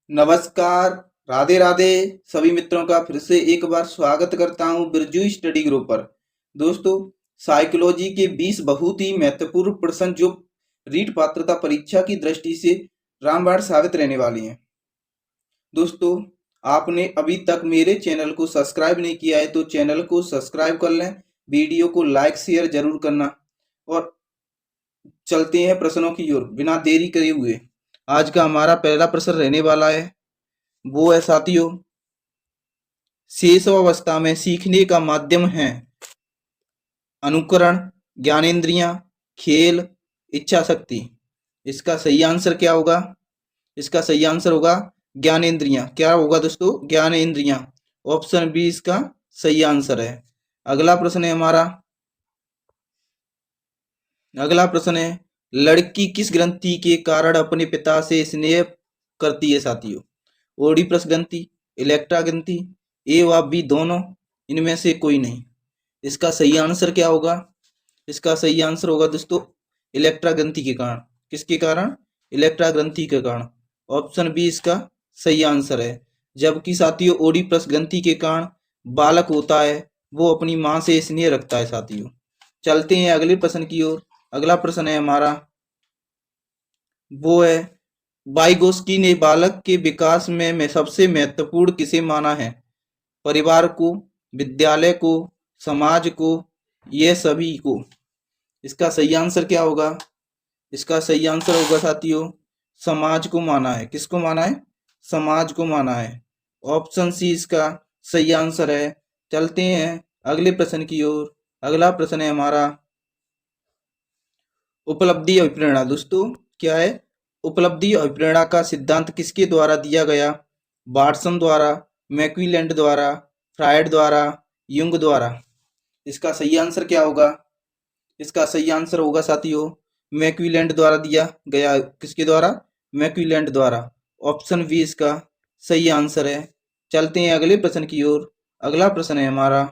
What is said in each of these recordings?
नमस्कार। राधे राधे। सभी मित्रों का फिर से एक बार स्वागत करता हूं बिरजू स्टडी ग्रुप पर। दोस्तों, साइकोलॉजी के 20 बहुत ही महत्वपूर्ण प्रश्न जो रीट पात्रता परीक्षा की दृष्टि से रामबाण साबित रहने वाली हैं। दोस्तों, आपने अभी तक मेरे चैनल को सब्सक्राइब नहीं किया है तो चैनल को सब्सक्राइब कर लें, वीडियो को लाइक शेयर जरूर करना। और चलते हैं प्रश्नों की ओर बिना देरी करे हुए। आज का हमारा पहला प्रश्न रहने वाला है, वो है साथियों, शेषावस्था में सीखने का माध्यम है अनुकरण, ज्ञानेंद्रियां, खेल, इच्छा शक्ति। इसका सही आंसर क्या होगा? इसका सही आंसर होगा ज्ञानेंद्रियां। क्या होगा दोस्तों? ज्ञानेंद्रियां। ऑप्शन बी इसका सही आंसर है। अगला प्रश्न है हमारा, अगला प्रश्न है, लड़की किस ग्रंथि के कारण अपने पिता से स्नेह करती है साथियों? ओडिपस ग्रंथि, इलेक्ट्रा ग्रंथि, ए व बी दोनों, इनमें से कोई नहीं। इसका सही आंसर क्या होगा? इसका सही आंसर होगा दोस्तों इलेक्ट्रा ग्रंथि के कारण। किसके कारण? इलेक्ट्रा ग्रंथि के कारण। ऑप्शन बी इसका सही आंसर है। जबकि साथियों ओडिपस ग्रंथि के कारण बालक होता है वो अपनी मां से स्नेह रखता है साथियों। चलते हैं अगले प्रश्न की ओर। अगला प्रश्न है हमारा, वो है, वाइगोस्की ने बालक के विकास में सबसे महत्वपूर्ण किसे माना है? परिवार को, विद्यालय को, समाज को, ये सभी को। इसका सही आंसर क्या होगा? इसका सही आंसर होगा साथियों समाज को माना है। किसको माना है? समाज को माना है। ऑप्शन सी इसका सही आंसर है। चलते हैं अगले प्रश्न की ओर। अगला प्रश्न है हमारा, उपलब्धि अभिप्रेरणा। दोस्तों क्या है? उपलब्धि अभिप्रेरणा का सिद्धांत किसके द्वारा दिया गया? वाटसन द्वारा, मैक्विलैंड द्वारा, फ्रायड द्वारा, युंग द्वारा। इसका सही आंसर क्या होगा? इसका सही आंसर होगा साथियों मैक्विलैंड द्वारा दिया गया। किसके द्वारा? मैक्विलैंड द्वारा। ऑप्शन बी इसका सही आंसर है। चलते हैं अगले प्रश्न की ओर। अगला प्रश्न है हमारा,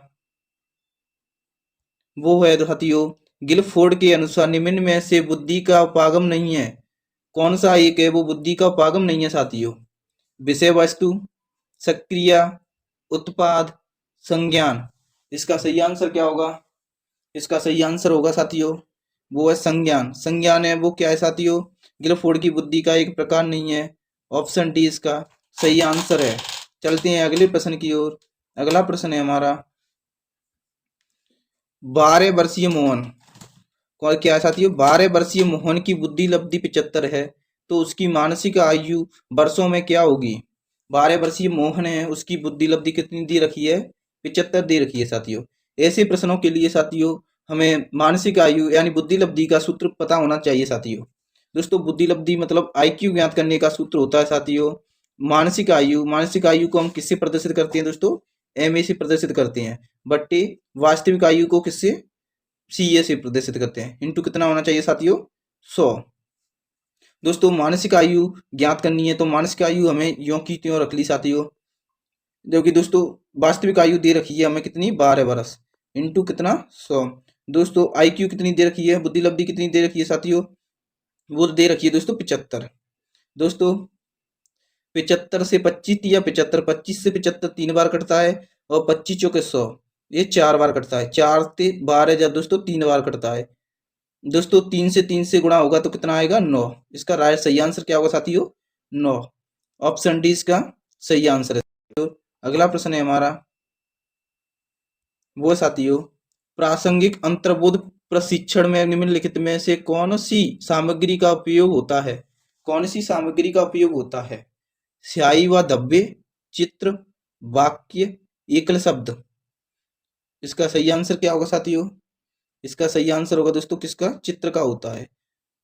वो है साथियों, गिलफोर्ड के अनुसार निम्न में से बुद्धि का उपागम नहीं है। कौन सा एक है वो बुद्धि का उपागम नहीं है साथियों? विषय वस्तु, सक्रिया, उत्पाद, संज्ञान। इसका सही आंसर क्या होगा? इसका सही आंसर होगा साथियों वो है संज्ञान। संज्ञान है वो क्या है साथियों? गिलफोर्ड की बुद्धि का एक प्रकार नहीं है। ऑप्शन डी इसका सही आंसर है। चलते हैं अगले प्रश्न की ओर। अगला प्रश्न है हमारा, 12 वर्षीय मोहन। कौन क्या है साथियों? 12 वर्षीय मोहन की बुद्धि लब्धि 75 है तो उसकी मानसिक आयु वर्षों में क्या होगी? 12 वर्षीय मोहन है, उसकी बुद्धि लब्धि कितनी दे रखी है? 75 दे रखी है साथियों। ऐसे प्रश्नों के लिए साथियों हमें मानसिक आयु यानी बुद्धि लब्धि का सूत्र पता होना चाहिए साथियों। दोस्तों बुद्धि लब्धि मतलब आईक्यू ज्ञात करने का सूत्र होता है साथियों मानसिक आयु। मानसिक आयु को हम किससे प्रदर्शित करते हैं दोस्तों? एम ए से प्रदर्शित करते हैं, बट्टे वास्तविक आयु को किससे? सी ए से प्रदर्शित करते हैं। इंटू कितना होना चाहिए साथियों? 100। दोस्तों मानसिक आयु ज्ञात करनी है तो मानसिक आयु हमें यों की त्यों रख ली साथियों, जो कि दोस्तों वास्तविक आयु दे रखी है हमें कितनी? 12 वर्ष। इंटू कितना? 100। दोस्तों आई क्यू कितनी दे रखी है? बुद्धि लब्धि कितनी दे रखी है साथियों? वो दे रखी है दोस्तों 75। दोस्तों 75 से 25 या 75, 25 से 75 3 बार कटता है और 25 चौके 100 ये 4 बार कटता है। 4 से 12 जब दोस्तों 3 बार कटता है। दोस्तों 3 से गुणा होगा तो कितना आएगा? 9। इसका राइट सही आंसर क्या होगा साथियों? 9। ऑप्शन डी इसका सही आंसर है। तो अगला प्रश्न है हमारा, वो साथियों, प्रासंगिक अंतर्बोध प्रशिक्षण में निम्नलिखित में से कौन सी सामग्री का उपयोग होता है? कौन सी सामग्री का उपयोग होता है? स्याही व धब्बे, चित्र, वाक्य, एकल शब्द। इसका सही आंसर क्या होगा साथियों? इसका सही आंसर होगा दोस्तों किसका? चित्र का होता है।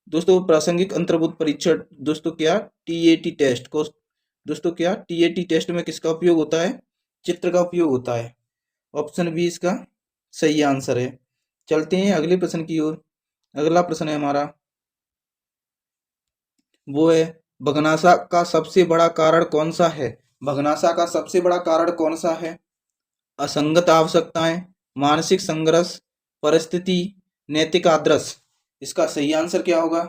दोस्तों प्रासंगिक अंतर्बोध परीक्षण दोस्तों क्या? टीएटी टेस्ट को दोस्तों क्या? टीएटी टेस्ट में किसका उपयोग होता है? चित्र का उपयोग होता है। ऑप्शन बी इसका सही आंसर है। चलते हैं अगले प्रश्न की ओर। अगला प्रश्न है हमारा, वो है, भग्नाशा का सबसे बड़ा कारण कौन सा है? भग्नाशा का सबसे बड़ा कारण कौन सा है? असंगत आवश्यकताएं, मानसिक संघर्ष, परिस्थिति, नैतिक आदर्श। इसका सही आंसर क्या होगा?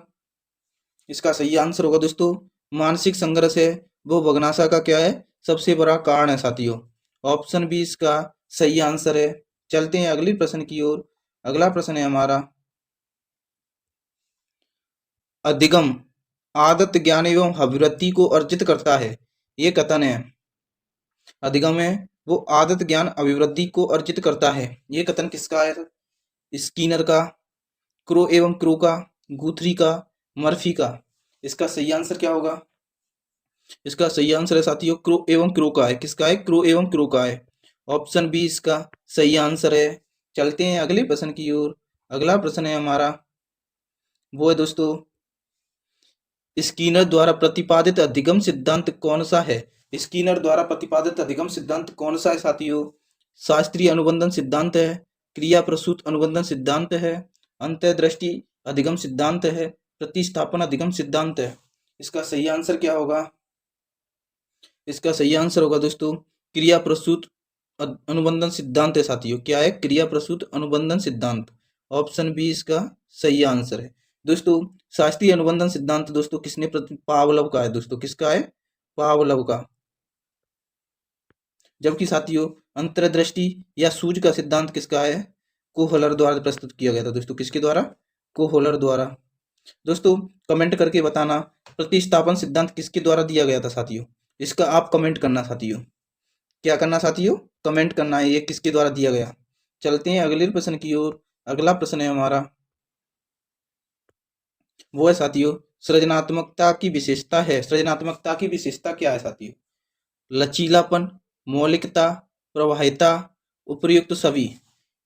इसका सही आंसर होगा दोस्तों मानसिक संघर्ष है। वो बगनासा का क्या है, सबसे बड़ा कारण है साथियों। ऑप्शन बी इसका सही आंसर है। चलते हैं अगले प्रश्न की ओर। अगला प्रश्न है हमारा, अधिगम आदत ज्ञान एवं अभिवृद्धि को अर्जित करता है, ये कथन है। अधिगम है वो आदत ज्ञान अभिवृद्धि को अर्जित करता है, ये कथन किसका है? स्किनर का, क्रो एवं क्रो का, गुथरी का, मर्फी का। इसका सही आंसर क्या होगा? इसका सही आंसर है साथियों क्रो एवं क्रो का है। किसका है? क्रो एवं क्रो का है। ऑप्शन बी इसका सही आंसर है। चलते हैं अगले प्रश्न की ओर। अगला प्रश्न है हमारा, वो है दोस्तों, स्किनर द्वारा प्रतिपादित अधिगम सिद्धांत कौन सा है? स्किनर द्वारा प्रतिपादित अधिगम सिद्धांत कौन सा है साथियों? शास्त्रीय अनुबंधन सिद्धांत है, क्रिया प्रसूत अनुबंधन सिद्धांत है, अंतर्दृष्टि अधिगम सिद्धांत है, प्रतिस्थापन अधिगम सिद्धांत है। इसका सही आंसर क्या होगा? इसका सही आंसर होगा दोस्तों क्रिया प्रसूत अनुबंधन सिद्धांत है साथियों। क्या है? क्रिया प्रसूत अनुबंधन सिद्धांत। ऑप्शन बी इसका सही आंसर है। दोस्तों शास्त्रीय अनुबंधन सिद्धांत दोस्तों किसने पावलव का है दोस्तों। किसका है? पावलव का। जबकि साथियों अंतर्दृष्टि या सूझ का सिद्धांत किसका है? कोहलर द्वारा प्रस्तुत किया गया था दोस्तों। किसके द्वारा? कोहलर द्वारा। दोस्तों कमेंट करके बताना प्रतिस्थापन सिद्धांत किसके द्वारा दिया गया था साथियों। इसका आप कमेंट करना साथियों। क्या करना साथियों? कमेंट करना है ये किसके द्वारा दिया गया। चलते हैं अगले प्रश्न की ओर। अगला प्रश्न है हमारा, वो है साथियों, सृजनात्मकता की विशेषता है। सृजनात्मकता की विशेषता क्या है साथियों? लचीलापन, मौलिकता, प्रवाहिता, उपयुक्त सभी।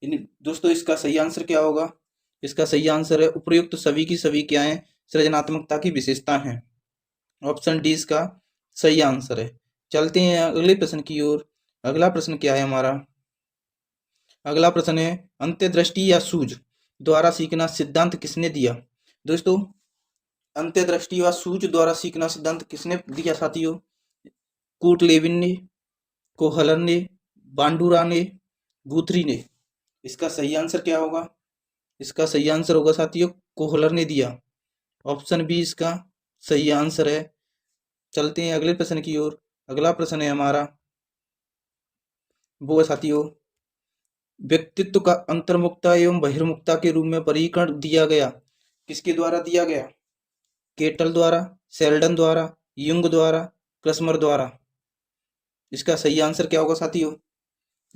दोस्तों इसका सही आंसर क्या होगा? इसका सही आंसर है उपयुक्त सभी की सभी क्या है? सृजनात्मकता की विशेषता है। ऑप्शन डी इसका सही आंसर है। चलते हैं अगले प्रश्न की ओर। अगला प्रश्न क्या है हमारा? अगला प्रश्न है, अंतर्दृष्टि या सूझ द्वारा सीखना सिद्धांत किसने दिया? दोस्तों अंतर्दृष्टि व सूझ द्वारा सीखना सिद्धांत किसने दिया साथियों? कूट लेविन ने, कोहलर ने, बांडुरा ने, गुथरी ने। इसका सही आंसर क्या होगा? इसका सही आंसर होगा साथियों कोहलर ने दिया। ऑप्शन बी इसका सही आंसर है। चलते हैं अगले प्रश्न की ओर। अगला प्रश्न है हमारा, वो है साथियों, व्यक्तित्व का अंतर्मुखता एवं बहिर्मुखता के रूप में वर्गीकरण दिया गया, किसके द्वारा दिया गया? केटल द्वारा, शेल्डन द्वारा, युंग द्वारा, क्रस्मर द्वारा। इसका सही आंसर क्या होगा साथियों?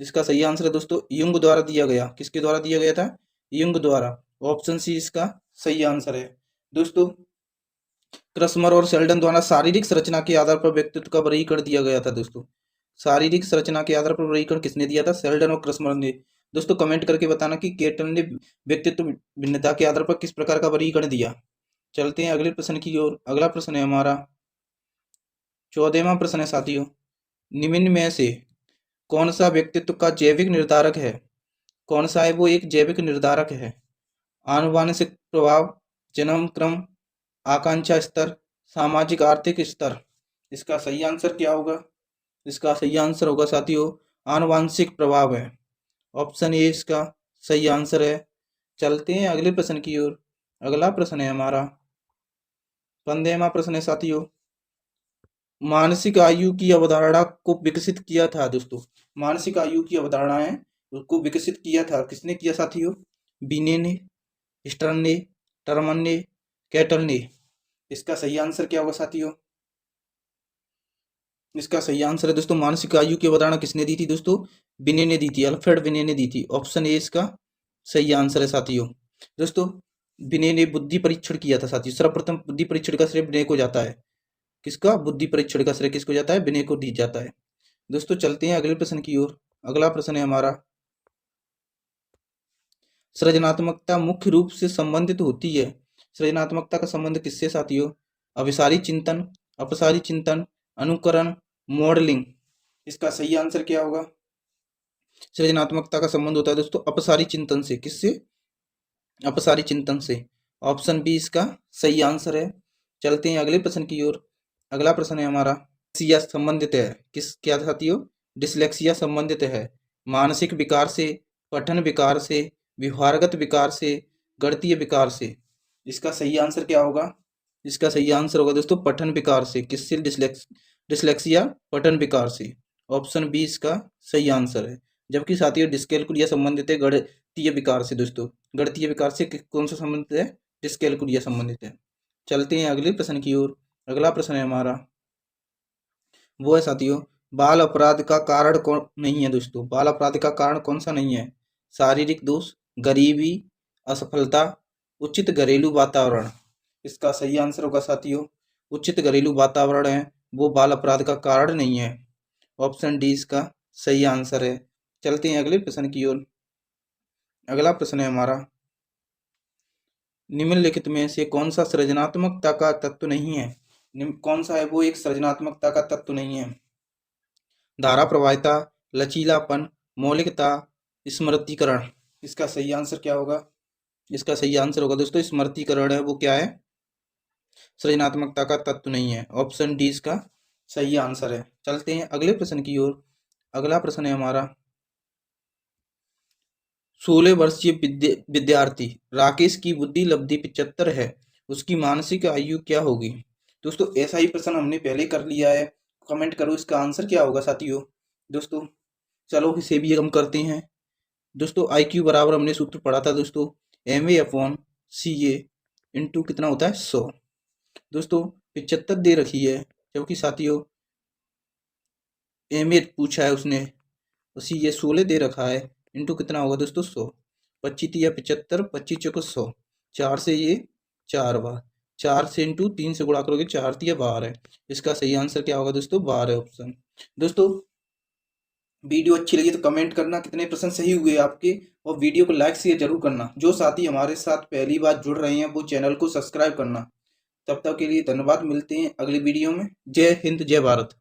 इसका सही आंसर है दोस्तों युंग द्वारा दिया गया। किसके द्वारा दिया गया था? युंग द्वारा। ऑप्शन सी इसका सही आंसर है। दोस्तों क्रस्मर और शेल्डन द्वारा शारीरिक संरचना के आधार पर व्यक्तित्व का वर्गीकरण दिया गया था दोस्तों। शारीरिक संरचना के आधार पर वर्गीकरण किसने दिया था? शेल्डन और क्रस्मर ने। दोस्तों कमेंट करके बताना कि केटल ने व्यक्तित्व भिन्नता के आधार पर किस प्रकार का वर्गीकरण दिया। चलते हैं अगले प्रश्न की ओर। अगला प्रश्न है हमारा 14वां प्रश्न है साथियों, निम्न में से कौन सा व्यक्तित्व का जैविक निर्धारक है? कौन सा है वो एक जैविक निर्धारक है? आनुवांशिक प्रभाव, जन्म क्रम, आकांक्षा स्तर, सामाजिक आर्थिक स्तर। इसका सही आंसर क्या होगा? इसका सही आंसर होगा साथियों आनुवांशिक प्रभाव है। ऑप्शन ए इसका सही आंसर है। चलते हैं अगले प्रश्न की ओर। अगला प्रश्न है हमारा 15वां प्रश्न है साथियों, मानसिक आयु की अवधारणा को विकसित किया था दोस्तों। मानसिक आयु की अवधारणा है उसको विकसित किया था, किसने किया साथियों? बिने ने, स्टर्न ने, टर्मन ने, कैटल ने। इसका सही आंसर क्या होगा साथियों? इसका सही आंसर है दोस्तों मानसिक आयु की अवधारणा किसने दी थी दोस्तों? बिने ने दी थी, अल्फ्रेड बिने ने दी थी। ऑप्शन ए इसका सही आंसर है साथियों। दोस्तों बिने ने बुद्धि परीक्षण किया था साथियों। सर्वप्रथम बुद्धि परीक्षण का श्रेय बिने को जाता है। किसका? बुद्धि परीक्षण का श्रेय किसको जाता है? बिने को दी जाता है। दोस्तों चलते हैं अगले प्रश्न की ओर। अगला प्रश्न है हमारा, सृजनात्मकता मुख्य रूप से संबंधित होती है। सृजनात्मकता का संबंध किससे साथियों? अभिसारी चिंतन, अपसारी चिंतन, अनुकरण, मॉडलिंग। इसका सही आंसर क्या होगा? सृजनात्मकता का संबंध होता है दोस्तों अपसारी चिंतन से। किससे? अपसारी चिंतन से। ऑप्शन बी इसका सही आंसर है। चलते हैं अगले प्रश्न की ओर। अगला प्रश्न है हमारा, डिस्लेक्सिया संबंधित है किस क्या साथियों? डिस्लेक्सिया संबंधित है मानसिक विकार से, पठन विकार से, व्यवहारगत विकार से, गणितीय विकार से। इसका सही आंसर क्या होगा? इसका सही आंसर होगा दोस्तों पठन विकार से। किससे? डिसलेक्सिया पठन विकार से। ऑप्शन बी इसका सही आंसर है। जबकि साथियों डिस्कैलकुलिया संबंधित है गणितीय विकार से। दोस्तों गणितीय विकार से कौन सा संबंधित है? डिस्कैलकुलिया संबंधित है। चलते हैं अगले प्रश्न की ओर। अगला प्रश्न है हमारा, वो है साथियों, बाल अपराध का कारण कौन नहीं है? दोस्तों बाल अपराध का कारण कौन सा नहीं है? शारीरिक दोष, गरीबी, असफलता, उचित घरेलू वातावरण। इसका सही आंसर होगा साथियों उचित घरेलू वातावरण है वो बाल अपराध का कारण नहीं है। ऑप्शन डी इसका सही आंसर है। चलते हैं अगले प्रश्न की ओर। अगला प्रश्न है हमारा, निम्नलिखित में से कौन सा सृजनात्मकता का तत्व नहीं है? कौन सा है वो एक सृजनात्मकता का तत्व नहीं है? धारा प्रवाहिता, लचीलापन, मौलिकता, स्मृतिकरण। इसका सही आंसर क्या होगा? इसका सही आंसर होगा दोस्तों स्मृतिकरण है वो क्या है? सृजनात्मकता का तत्व नहीं है। ऑप्शन डी इसका सही आंसर है। चलते हैं अगले प्रश्न की ओर। अगला प्रश्न है हमारा, 16 वर्षीय विद्यार्थी राकेश की बुद्धि लब्धि 75 है, उसकी मानसिक आयु क्या होगी? दोस्तों ऐसा ही प्रश्न हमने पहले कर लिया है। कमेंट करो इसका आंसर क्या होगा साथियों। दोस्तों चलो इसे भी हम करते हैं। दोस्तों IQ बराबर हमने सूत्र पढ़ा था दोस्तों MA/CA इंटू कितना होता है 100। दोस्तों 75 दे रखी है, जबकि साथियों MA पूछा है उसने, CA 16 दे रखा है, इंटू कितना होगा दोस्तों 100। 25 या 75, 25 चौको 100, 4 से ये 4 बार, 4 से इंटू 3 से गुणा करोगे 4 या 12 है। इसका सही आंसर क्या होगा दोस्तों? 12 ऑप्शन। दोस्तों वीडियो अच्छी लगी तो कमेंट करना कितने प्रश्न सही हुए आपके, और वीडियो को लाइक शेयर जरूर करना। जो साथी हमारे साथ पहली बार जुड़ रहे हैं वो चैनल को सब्सक्राइब करना। तब तक के लिए धन्यवाद, मिलते हैं अगली वीडियो में। जय हिंद, जय भारत।